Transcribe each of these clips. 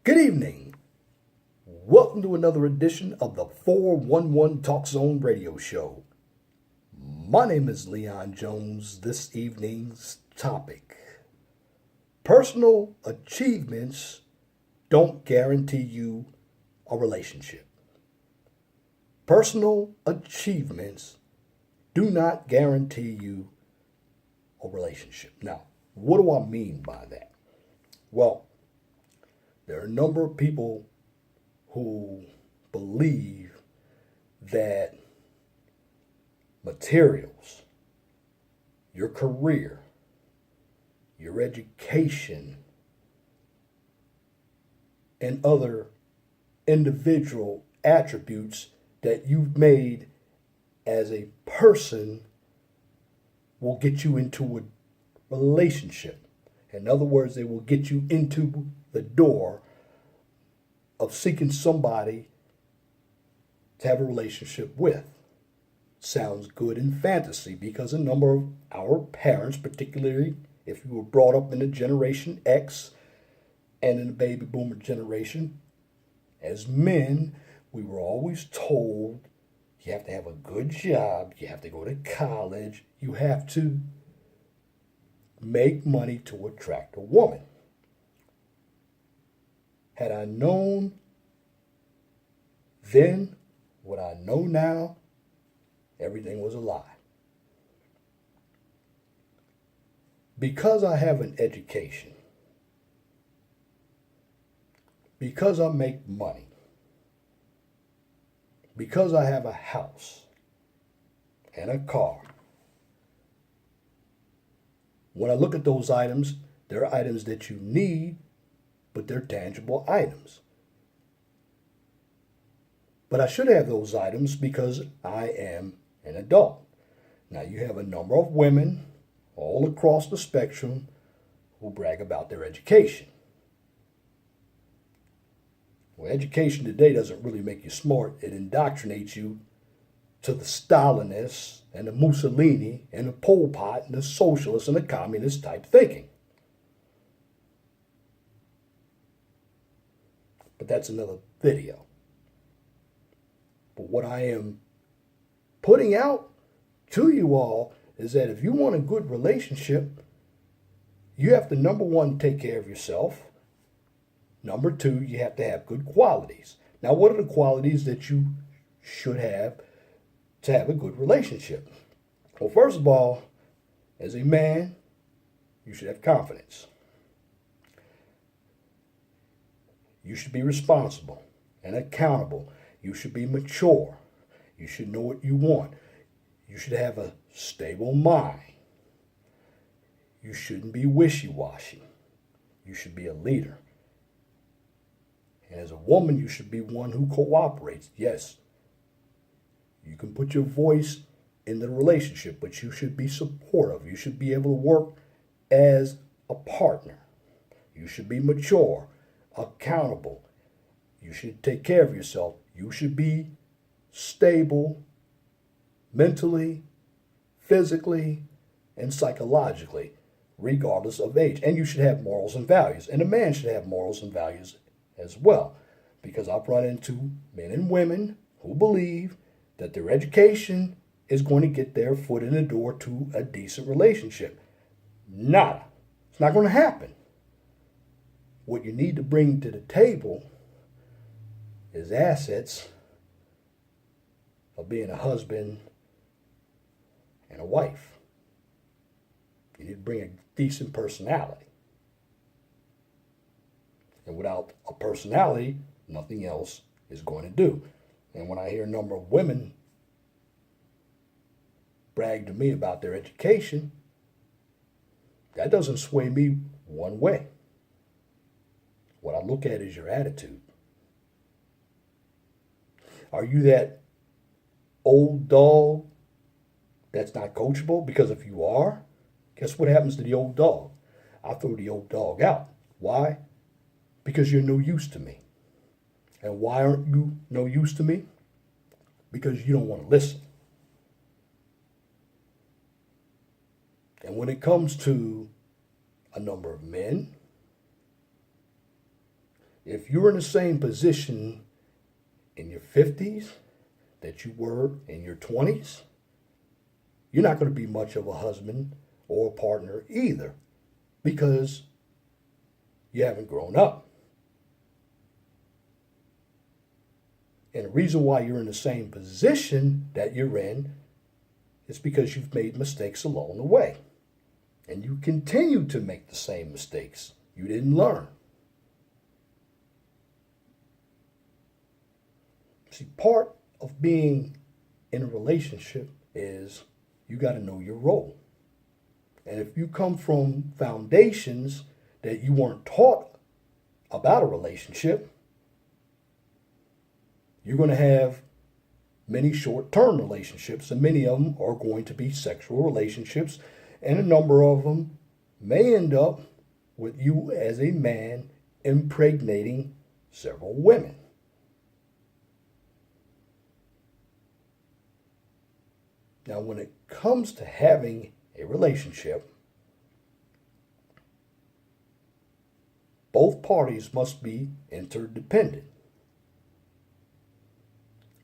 Good evening. Welcome to another edition of the 411 Talk Zone radio show. My name is Leon Jones. This evening's topic: personal achievements don't guarantee you a relationship. Personal achievements do not guarantee you a relationship. Now, what do I mean by that? Well, there are a number of people who believe that materials, your career, your education, and other individual attributes that you've made as a person will get you into a relationship. In other words, they will get you into the door of seeking somebody to have a relationship with. Sounds good in fantasy because a number of our parents, particularly if you were brought up in the Generation X and in the baby boomer generation, as men, we were always told you have to have a good job, you have to go to college, you have to make money to attract a woman. Had I known then what I know now, everything was a lie. Because I have an education, because I make money, because I have a house and a car, when I look at those items, they're items that you need, but they're tangible items. But I should have those items because I am an adult. Now, you have a number of women all across the spectrum who brag about their education. Well, education today doesn't really make you smart. It indoctrinates you to the Stalinists and the Mussolini and the Pol Pot and the socialist and the communist type thinking. But that's another video. But what I am putting out to you all is that if you want a good relationship, you have to, number one, take care of yourself. Number two, you have to have good qualities. Now, what are the qualities that you should have to have a good relationship? Well, first of all, as a man, you should have confidence. You should be responsible and accountable. You should be mature. You should know what you want. You should have a stable mind. You shouldn't be wishy-washy. You should be a leader. And as a woman, you should be one who cooperates. Yes, you can put your voice in the relationship, but you should be supportive. You should be able to work as a partner. You should be mature, accountable. You should take care of yourself. You should be stable mentally, physically, and psychologically, regardless of age. And you should have morals and values. And a man should have morals and values as well. Because I've run into men and women who believe that their education is going to get their foot in the door to a decent relationship. Nada. It's not going to happen. What you need to bring to the table is assets of being a husband and a wife. You need to bring a decent personality. And without a personality, nothing else is going to do. And when I hear a number of women brag to me about their education, that doesn't sway me one way. What I look at is your attitude. Are you that old dog that's not coachable? Because if you are, guess what happens to the old dog? I throw the old dog out. Why? Because you're no use to me. And why aren't you no use to me? Because you don't want to listen. And when it comes to a number of men, If you're in the same position in your 50s that you were in your 20s, you're not going to be much of a husband or a partner either because you haven't grown up. And the reason why you're in the same position that you're in is because you've made mistakes along the way. And you continue to make the same mistakes. You didn't learn. See, part of being in a relationship is you got to know your role. And if you come from foundations that you weren't taught about a relationship, you're going to have many short-term relationships, and many of them are going to be sexual relationships, and a number of them may end up with you as a man impregnating several women. Now, when it comes to having a relationship, both parties must be interdependent.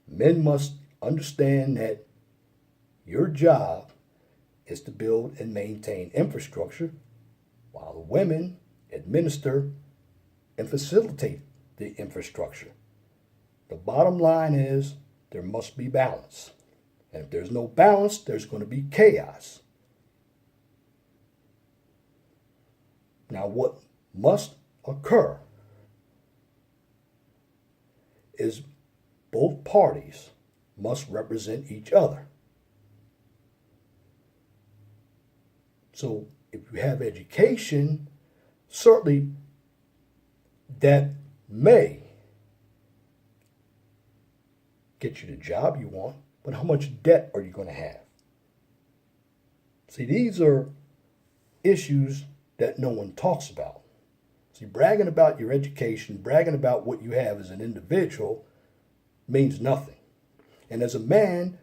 Men must understand that your job is to build and maintain infrastructure, while the women administer and facilitate the infrastructure. The bottom line is there must be balance. And if there's no balance, there's going to be chaos. Now, what must occur is both parties must represent each other. So if you have education, certainly that may get you the job you want, but how much debt are you going to have? See, these are issues that no one talks about. See, bragging about your education, bragging about what you have as an individual means nothing. And as a man,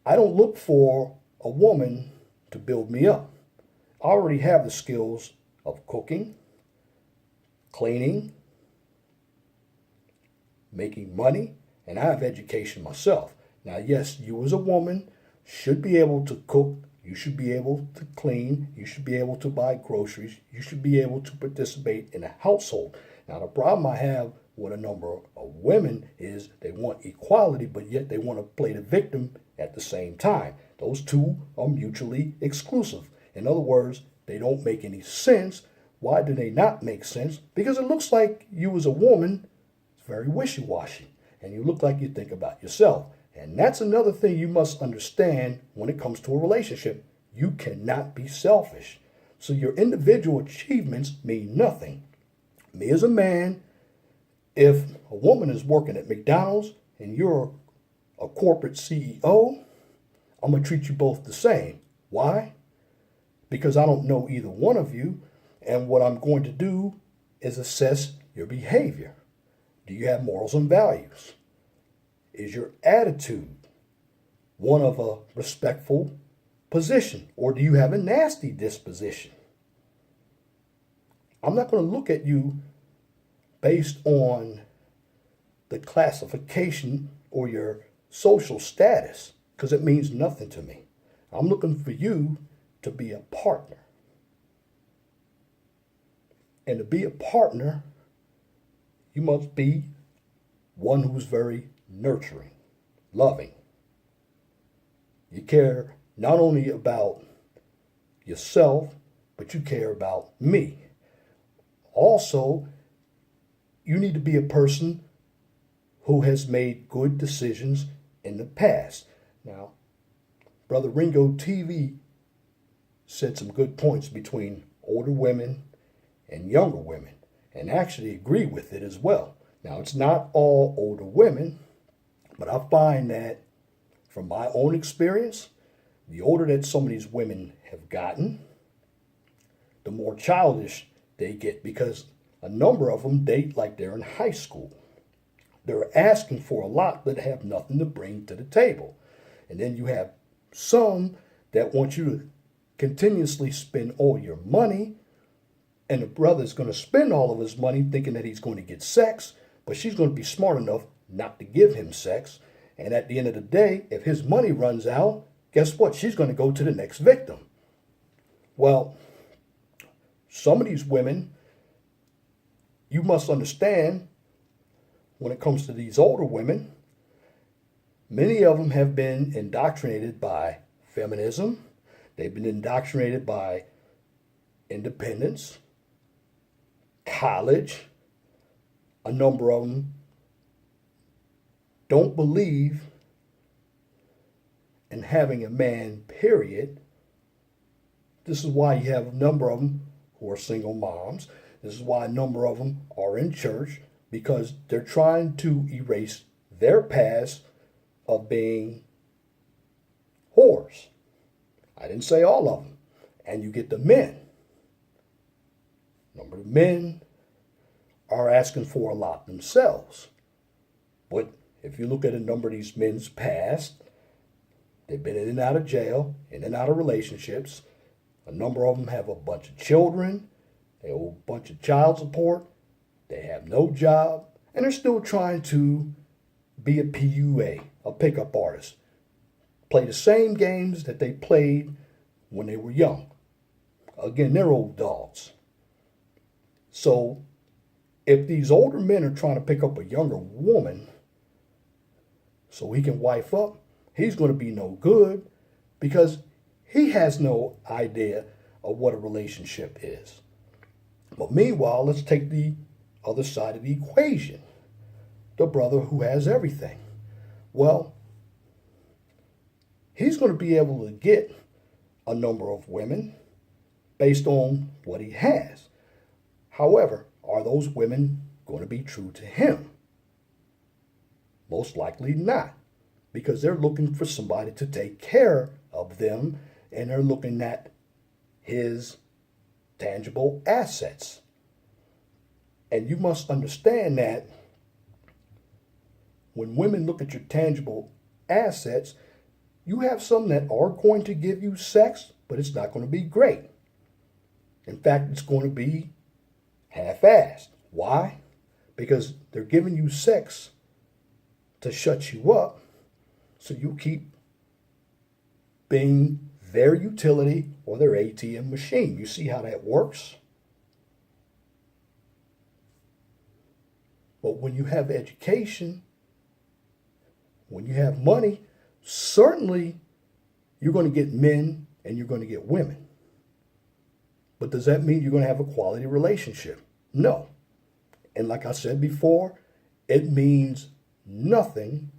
I don't look for a woman to build me up. I already have the skills of cooking, cleaning, making money, and I have education myself. Now, yes, you as a woman should be able to cook, you should be able to clean, you should be able to buy groceries, you should be able to participate in a household. Now, the problem I have with a number of women is they want equality, but yet they want to play the victim at the same time. Those two are mutually exclusive. In other words, they don't make any sense. Why do they not make sense? Because it looks like you as a woman is very wishy-washy, and you look like you think about yourself. And that's another thing you must understand when it comes to a relationship. You cannot be selfish. So your individual achievements mean nothing. Me as a man, if a woman is working at McDonald's and you're a corporate CEO, I'm going to treat you both the same. Why? Because I don't know either one of you, and what I'm going to do is assess your behavior. Do you have morals and values? Is your attitude one of a respectful position, or do you have a nasty disposition? I'm not going to look at you based on the classification or your social status, because it means nothing to me. I'm looking for you to be a partner. And to be a partner, you must be one who's very nurturing, loving. You care not only about yourself, but you care about me. Also, you need to be a person who has made good decisions in the past. Now, Brother Ringo TV said some good points between older women and younger women, and actually agree with it as well. Now, it's not all older women, but I find that from my own experience, the older that some of these women have gotten, the more childish they get, because a number of them date like they're in high school. They're asking for a lot that have nothing to bring to the table. And then you have some that want you to continuously spend all your money, And the brother's going to spend all of his money thinking that he's going to get sex, but she's going to be smart enough not to give him sex. And at the end of the day, if his money runs out, guess what? She's going to go to the next victim. Well, some of these women, you must understand, when it comes to these older women, many of them have been indoctrinated by feminism. They've been indoctrinated by independence, college. A number of them don't believe in having a man, period. This is why you have a number of them who are single moms. This is why a number of them are in church, because they're trying to erase their past of being whores. I didn't say all of them. And you get the men. A number of men are asking for a lot themselves. But if you look at a number of these men's past, they've been in and out of jail, in and out of relationships. A number of them have a bunch of children. They owe a bunch of child support. They have no job. And they're still trying to be a PUA, a pickup artist. Play the same games that they played when they were young. Again, they're old dogs. So if these older men are trying to pick up a younger woman so he can wife up, he's going to be no good, because he has no idea of what a relationship is. But meanwhile, let's take the other side of the equation. The brother who has everything. Well, he's going to be able to get a number of women based on what he has. However, are those women going to be true to him? Most likely not, because they're looking for somebody to take care of them, and they're looking at his tangible assets. And you must understand that when women look at your tangible assets, you have some that are going to give you sex, but it's not going to be great. In fact, it's going to be half-assed. Why? Because they're giving you sex to shut you up, so you keep being their utility or their ATM machine. You see how that works? But when you have education, when you have money, certainly you're going to get men and you're going to get women. But does that mean you're going to have a quality relationship? No. And like I said before, it means nothing,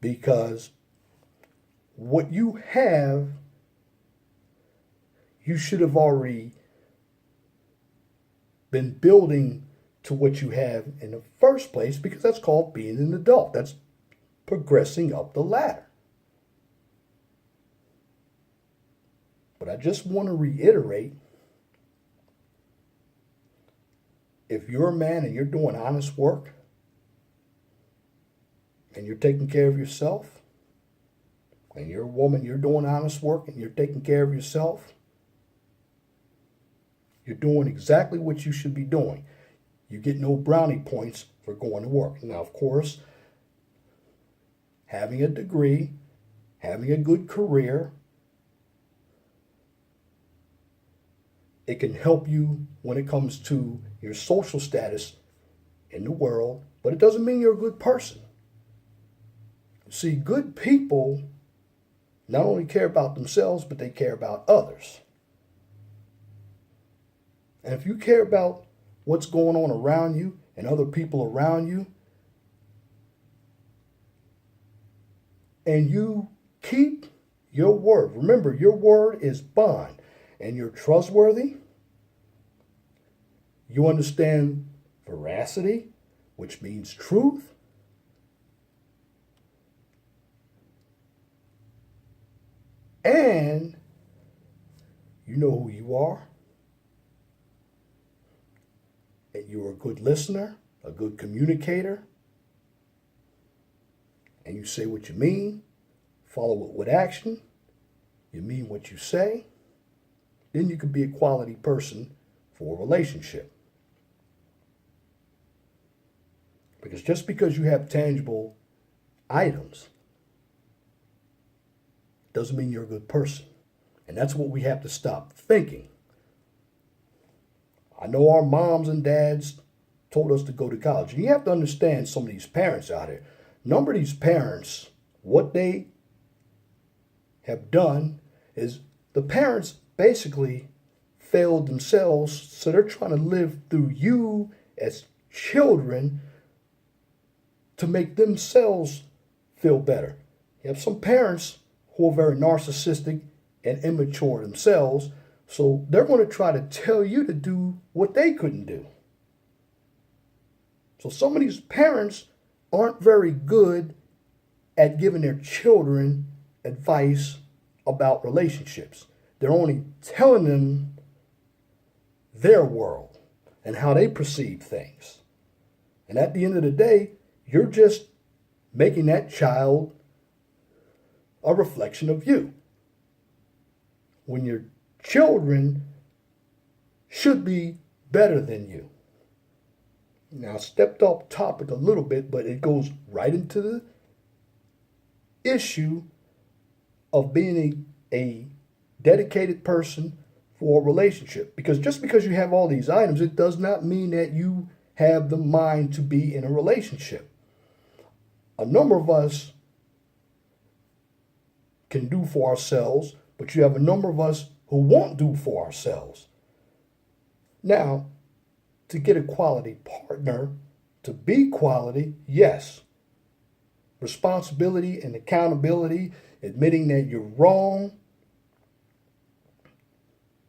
because what you have, you should have already been building to what you have in the first place, because that's called being an adult. That's progressing up the ladder. But I just want to reiterate, if you're a man and you're doing honest work and you're taking care of yourself, and you're a woman, you're doing honest work and you're taking care of yourself, you're doing exactly what you should be doing. You get no brownie points for going to work. Now, of course, having a degree, having a good career, it can help you when it comes to your social status in the world, but it doesn't mean you're a good person. See, good people not only care about themselves, but they care about others. And if you care about what's going on around you and other people around you, and you keep your word. Remember, your word is bond, and you're trustworthy. You understand veracity, which means truth. And you know who you are. And you're a good listener, a good communicator. And you say what you mean, follow it with action. You mean what you say. Then you can be a quality person for a relationship. Because just because you have tangible items doesn't mean you're a good person. And that's what we have to stop thinking. I know our moms and dads told us to go to college. And you have to understand some of these parents out here. A number of these parents, what they have done is the parents basically failed themselves, so they're trying to live through you as children to make themselves feel better. You have some parents who are very narcissistic and immature themselves, so they're going to try to tell you to do what they couldn't do. So some of these parents aren't very good at giving their children advice about relationships. They're only telling them their world and how they perceive things. And at the end of the day, you're just making that child a reflection of you. When your children should be better than you. Now, I stepped off topic a little bit, but it goes right into the issue of being a dedicated person for a relationship. Because just because you have all these items, it does not mean that you have the mind to be in a relationship. A number of us can do for ourselves, but you have a number of us who won't do for ourselves. Now, to get a quality partner, to be quality, yes. Responsibility and accountability, admitting that you're wrong.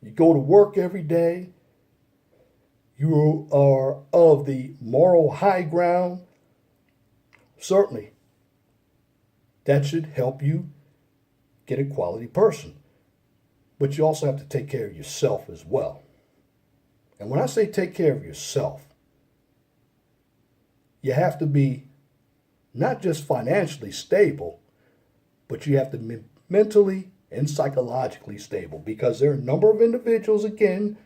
You go to work every day. You are of the moral high ground. Certainly, that should help you get a quality person. But you also have to take care of yourself as well. And when I say take care of yourself, you have to be not just financially stable, but you have to be mentally and psychologically stable, because there are a number of individuals, again,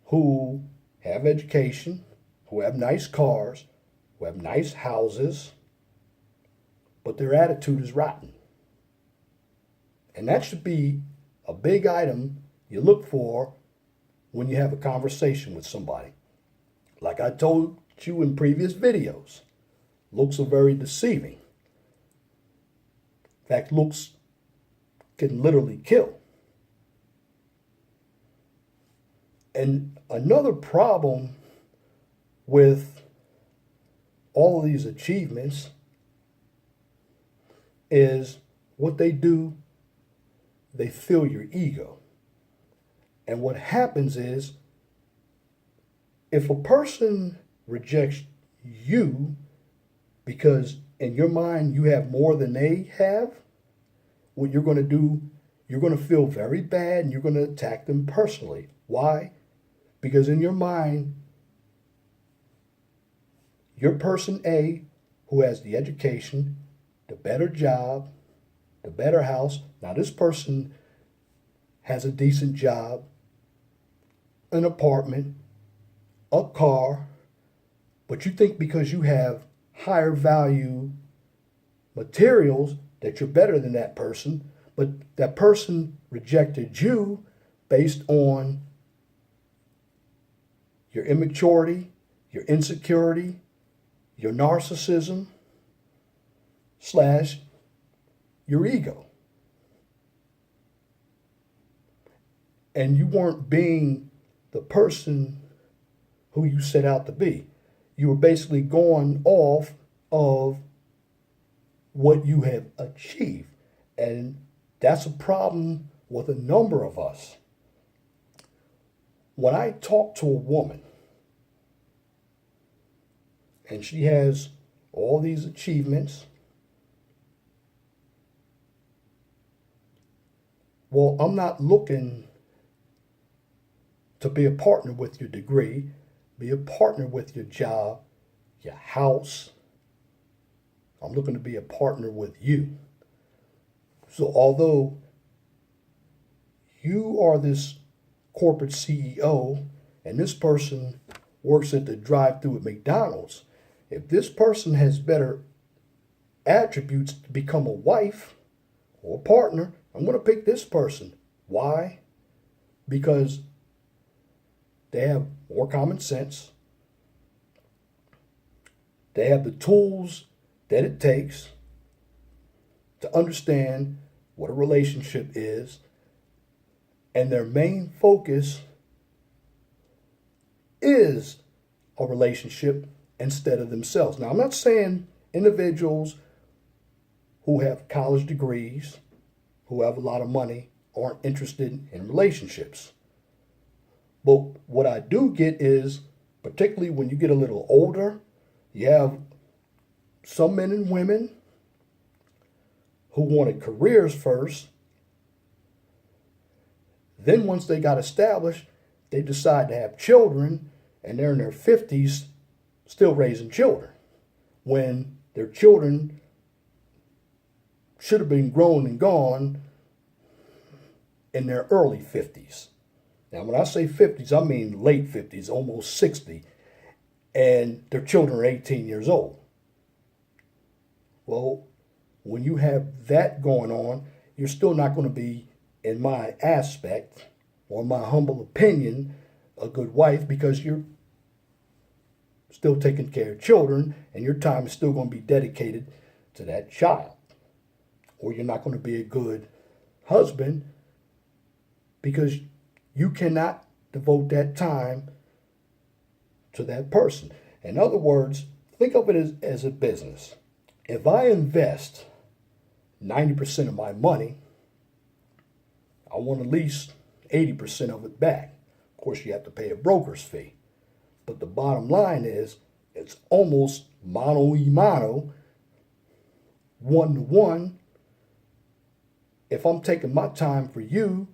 who have education, who have nice cars, who have nice houses, but their attitude is rotten. And that should be a big item you look for when you have a conversation with somebody. Like I told you in previous videos, looks are very deceiving. In fact, looks can literally kill. And another problem with all of these achievements is what they do, they fill your ego. And what happens is, if a person rejects you because in your mind you have more than they have, what you're going to do, you're going to feel very bad and you're going to attack them personally. Why? Because in your mind, you're person A who has the education, the better job, the better house. Now this person has a decent job, an apartment, a car, but you think because you have higher value materials that you're better than that person, but that person rejected you based on your immaturity, your insecurity, your narcissism, / your ego. And you weren't being the person who you set out to be. You were basically going off of what you have achieved. And that's a problem with a number of us. When I talk to a woman and she has all these achievements, well, I'm not looking to be a partner with your degree, be a partner with your job, your house. I'm looking to be a partner with you. So although you are this corporate CEO and this person works at the drive-thru at McDonald's, if this person has better attributes to become a wife or a partner, I'm going to pick this person. Why? Because they have more common sense. They have the tools that it takes to understand what a relationship is, and their main focus is a relationship instead of themselves. Now, I'm not saying individuals who have college degrees, who have a lot of money, aren't interested in relationships. But what I do get is, particularly when you get a little older, you have some men and women who wanted careers first. Then once they got established, they decide to have children, and they're in their 50s still raising children, when their children should have been grown and gone in their early 50s. Now, when I say 50s, I mean late 50s, almost 60, and their children are 18 years old. Well, when you have that going on, you're still not going to be, in my aspect, or my humble opinion, a good wife, because you're still taking care of children and your time is still going to be dedicated to that child. Or you're not going to be a good husband because you cannot devote that time to that person. In other words, think of it as a business. If I invest 90% of my money, I want at least 80% of it back. Of course, you have to pay a broker's fee. But the bottom line is, it's almost mano a mano, 1-to-1. If I'm taking my time for you,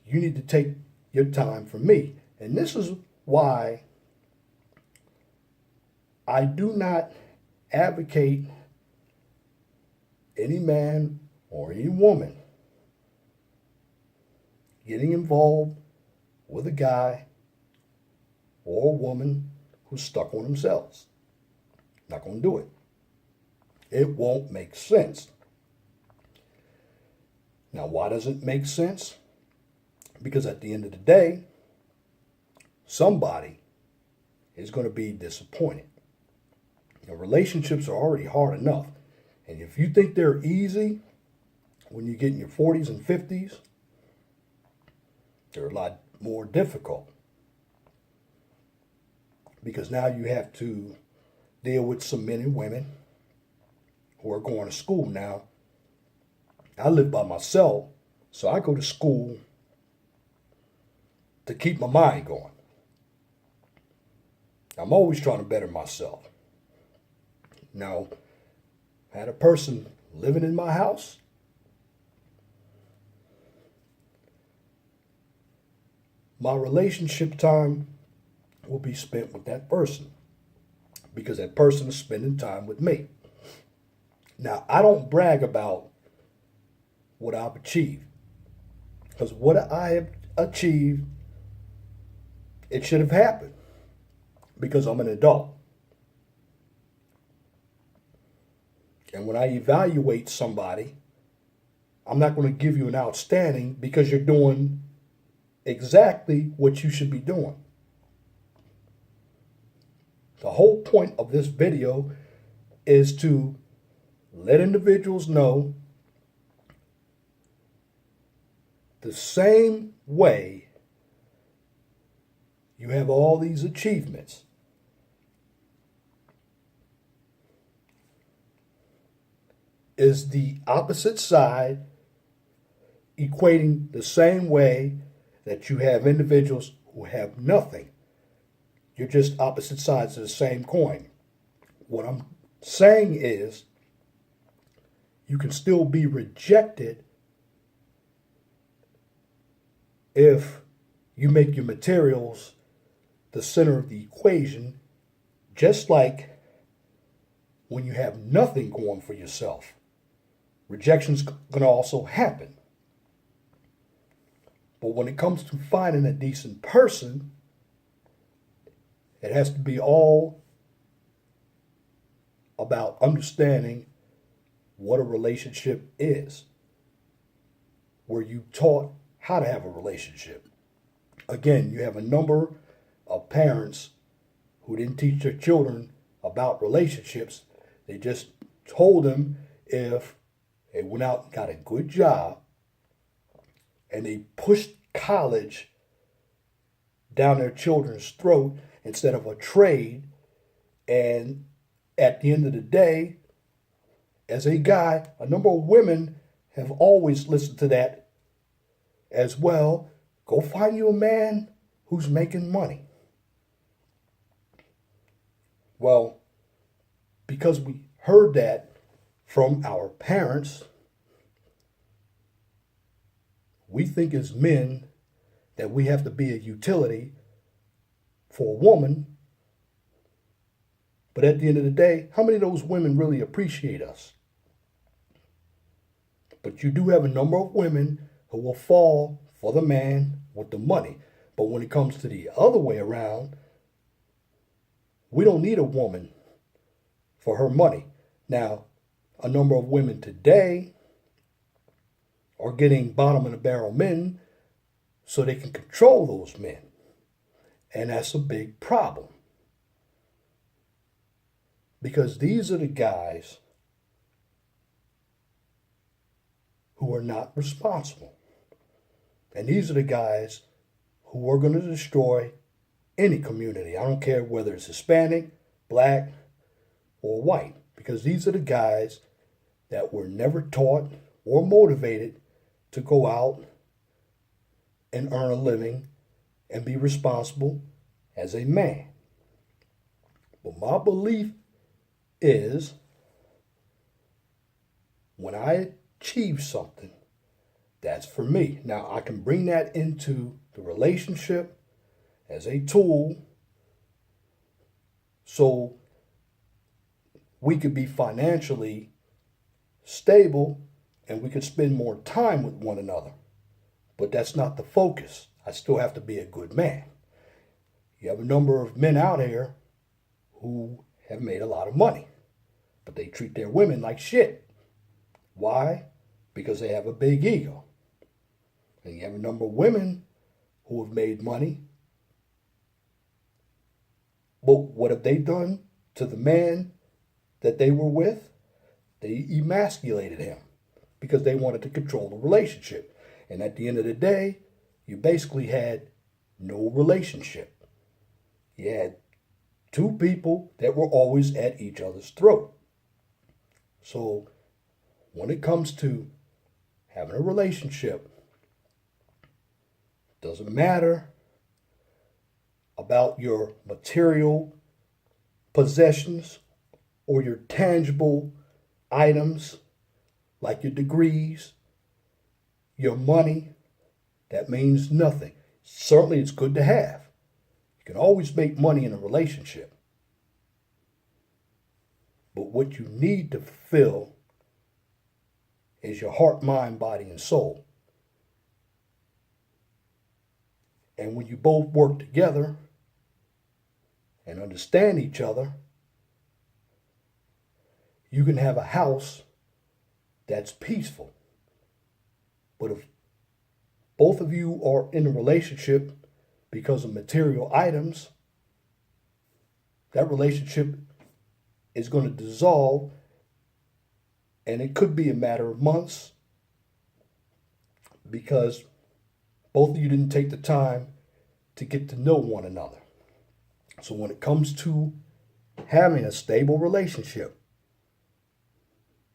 you need to take your time for me. And this is why I do not advocate any man or any woman getting involved with a guy or a woman who's stuck on themselves. Not going to do it. It won't make sense. Now, why does it make sense? Because at the end of the day, somebody is going to be disappointed. Now, relationships are already hard enough. And if you think they're easy when you get in your 40s and 50s, they're a lot more difficult. Because now you have to deal with some men and women who are going to school now. I live by myself, so I go to school to keep my mind going. I'm always trying to better myself. Now, I had a person living in my house. My relationship time will be spent with that person because that person is spending time with me. Now, I don't brag about what I've achieved, because what I have achieved, it should have happened because I'm an adult. And when I evaluate somebody, I'm not going to give you an outstanding because you're doing exactly what you should be doing. The whole point of this video is to let individuals know the same way you have all these achievements. Is the opposite side equating the same way that you have individuals who have nothing? You're just opposite sides of the same coin. What I'm saying is, you can still be rejected if you make your materials the center of the equation, just like when you have nothing going for yourself. Rejection's going to also happen. But when it comes to finding a decent person, it has to be all about understanding what a relationship is. Were you taught how to have a relationship? Again, you have a number of parents who didn't teach their children about relationships. They just told them if they went out and got a good job and they pushed college down their children's throat instead of a trade. And at the end of the day, as a guy, a number of women have always listened to that as well. Go find you a man who's making money. Well, because we heard that from our parents, we think as men that we have to be a utility for a woman. But at the end of the day, how many of those women really appreciate us? But you do have a number of women who will fall for the man with the money. But when it comes to the other way around, we don't need a woman for her money. Now, a number of women today are getting bottom of the barrel men so they can control those men. And that's a big problem. Because these are the guys who are not responsible. And these are the guys who are going to destroy any community. I don't care whether it's Hispanic, black, or white. Because these are the guys that were never taught or motivated to go out and earn a living and be responsible as a man. But my belief is when I achieve something, that's for me. Now, I can bring that into the relationship as a tool so we could be financially stable and we could spend more time with one another. But that's not the focus. I still have to be a good man. You have a number of men out here who have made a lot of money, but they treat their women like shit. Why? Because they have a big ego. And you have a number of women who have made money, but what have they done to the man that they were with? They emasculated him because they wanted to control the relationship. And at the end of the day, you basically had no relationship. You had two people that were always at each other's throat. So when it comes to having a relationship, it doesn't matter about your material possessions or your tangible items like your degrees, your money. That means nothing. Certainly it's good to have. You can always make money in a relationship. But what you need to fill is your heart, mind, body, and soul. And when you both work together and understand each other, you can have a house that's peaceful. But if both of you are in a relationship because of material items, that relationship is going to dissolve, and it could be a matter of months because both of you didn't take the time to get to know one another. So when it comes to having a stable relationship,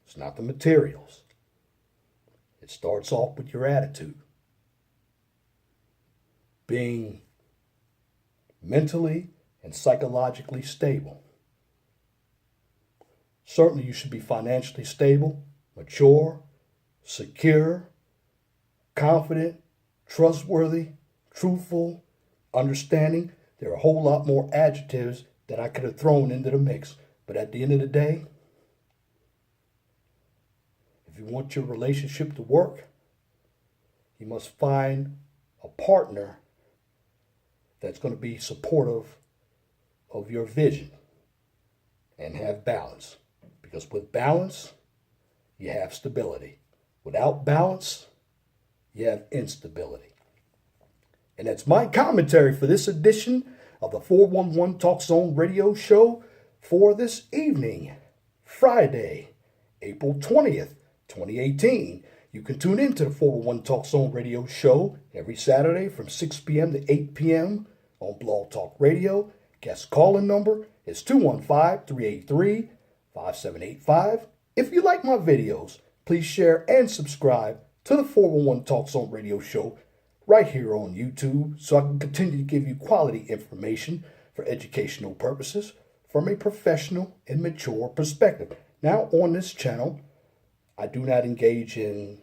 it's not the materials. It starts off with your attitude. Being mentally and psychologically stable. Certainly you should be financially stable, mature, secure, confident, trustworthy, truthful, understanding. There are a whole lot more adjectives that I could have thrown into the mix. But at the end of the day, if you want your relationship to work, you must find a partner that's going to be supportive of your vision and have balance. Because with balance, you have stability. Without balance, you have instability. And that's my commentary for this edition of the 411 Talk Zone radio show for this evening, Friday, April 20th, 2018. You can tune in to the 411 Talk Zone radio show every Saturday from 6 p.m. to 8 p.m. on Blog Talk Radio. Guest calling number is 215-383-5785. If you like my videos, please share and subscribe to the 411 Talk Zone radio show right here on YouTube so I can continue to give you quality information for educational purposes from a professional and mature perspective. Now, on this channel, I do not engage in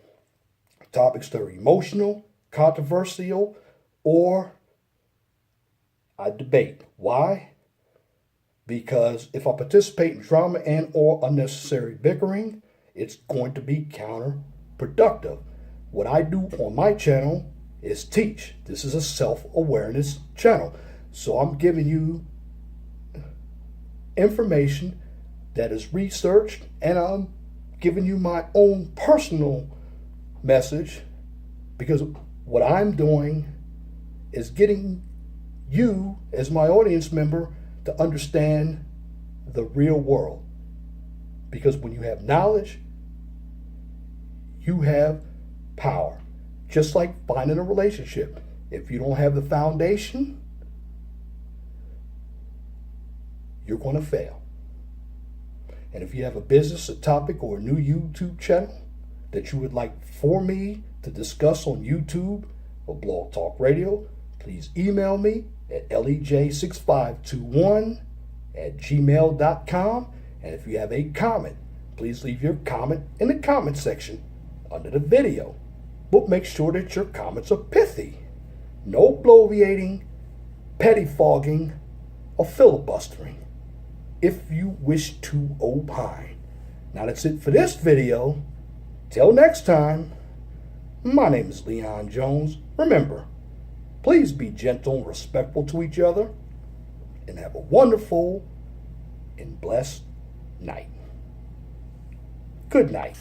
topics that are emotional, controversial, or I debate. Why? Because if I participate in drama and or unnecessary bickering, it's going to be counterproductive. What I do on my channel is teach. This is a self-awareness channel. So I'm giving you information that is researched, and I'm giving you my own personal message, because what I'm doing is getting you as my audience member to understand the real world. Because when you have knowledge, you have power. Just like finding a relationship. If you don't have the foundation, you're going to fail. And if you have a business, a topic, or a new YouTube channel that you would like for me to discuss on YouTube or Blog Talk Radio, please email me at lej6521@gmail.com. And if you have a comment, please leave your comment in the comment section under the video. But make sure that your comments are pithy. No bloviating, pettifogging, or filibustering if you wish to opine. Now that's it for this video. Till next time, my name is Leon Jones. Remember, please be gentle and respectful to each other, and have a wonderful and blessed night. Good night.